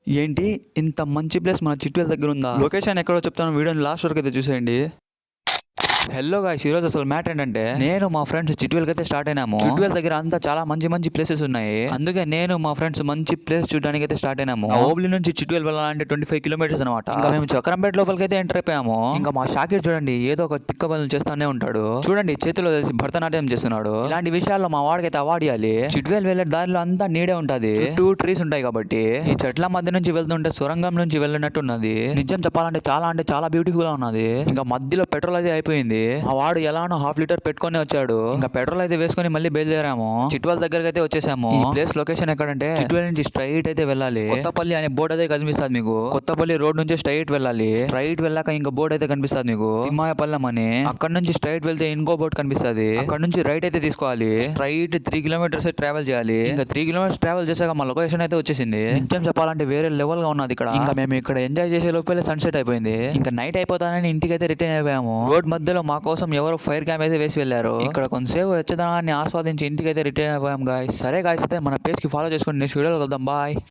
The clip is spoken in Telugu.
ఏంటి ఇంత మంచి ప్లేస్ మన చిట్వేల్ దగ్గర ఉందా? లొకేషన్ ఎక్కడో చెప్తాను, వీడియోని లాస్ట్ వరకు అయితే చూసేయండి. హలో గాయ్స్, ఈరోజు అసలు మ్యాటర్ ఏంటంటే నేను మా ఫ్రెండ్స్ చిట్వేల్ అయితే స్టార్ట్ అయినాము. చిట్వేల్ దగ్గర అంతా చాలా మంచి మంచి ప్లేసెస్ ఉన్నాయి. అందుకే నేను మా ఫ్రెండ్స్ మంచి ప్లేస్ చూడడానికి అయితే స్టార్ట్ అయినాము. ఓబ్లీ నుంచి చిట్వేల్ వెళ్ళాలంటే 25 కిలోమీటర్స్ అనమాట. ఇంకా మేము చక్రంపేట లోపలికి అయితే ఎంటర్ అయిపోయాము. ఇంకా మా షాకిర్ చూడండి ఏదో ఒక తిక్క పనులు చేస్తానే ఉంటాడు. చూడండి చేతిలో భరతనాట్యం చేస్తున్నాడు. ఇలాంటి విషయాల్లో మా వాడికి అయితే అవార్డు ఇవ్వాలి. చిట్వేల్ వెళ్ళే దారిలో అంతా నీడే ఉంటది, చుట్టూ ట్రీస్ ఉంటాయి కాబట్టి ఈ చెట్ల మధ్య నుంచి వెళ్తుంటే సొరంగం నుంచి వెళ్ళినట్టు ఉన్నది. నిజం చెప్పాలంటే చాలా బ్యూటిఫుల్ గా ఉన్నది. ఇంకా మధ్యలో పెట్రోల్ అయితే అయిపోయింది. ఆ వాడు ఎలానో ½ లీటర్ పెట్టుకొని వచ్చాడు. ఇంకా పెట్రోల్ అయితే వేసుకొని మళ్ళీ బయలుదేరాము. చిట్వేల్ దగ్గరకు అయితే వచ్చేసాము. ఈ ప్లేస్ లొకేషన్ ఎక్కడంటే చిట్వేల్ నుంచి స్ట్రైట్ అయితే వెళ్ళాలి. కొత్తపల్లి అనే బోర్డు అయితే కనిపిస్తుంది మీకు. కొత్తపల్లి రోడ్ నుంచి స్ట్రైట్ వెళ్ళాలి. స్ట్రైట్ వెళ్ళాక ఇంకా బోర్డు అయితే కనిపిస్తుంది మీకు, తిమ్మాయపల్లెం అని. అక్కడ నుంచి స్ట్రైట్ వెళ్తే ఇంకో బోర్డు కనిపిస్తుంది. అక్కడ నుంచి రైట్ అయితే తీసుకోవాలి. స్ట్రైట్ 3 కిలోమీటర్స్ ట్రావెల్ చేయాలి. ఇంకా 3 కిలోమీటర్స్ ట్రావెల్ చేసాక మా లొకేషన్ అయితే వచ్చేసింది. నిజం చెప్పాలంటే వేరే లెవెల్ గా ఉన్నది ఇక్కడ. ఇంకా మేము ఇక్కడ ఎంజాయ్ చేసే లోపలే సన్సెట్ అయిపోయింది. ఇంకా నైట్ అయిపోతానని ఇంటికి అయితే రిటర్న్ అయిపోయాము. రోడ్ మధ్యలో మా కోసం ఎవరో ఫైర్ క్యాంప్ అయితే వేసి వెళ్ళారు. ఇక్కడ కొంతసేపు వెచ్చదనాన్ని ఆస్వాదించి ఇంటికి అయితే రిటర్న్ అయిపోయాం గాయ్స్. సరే గాయ్స్, అయితే మన పేజ్ కి ఫాలో చేసుకుని నెక్స్ట్ వీడియోలో కలుద్దాం. బాయ్.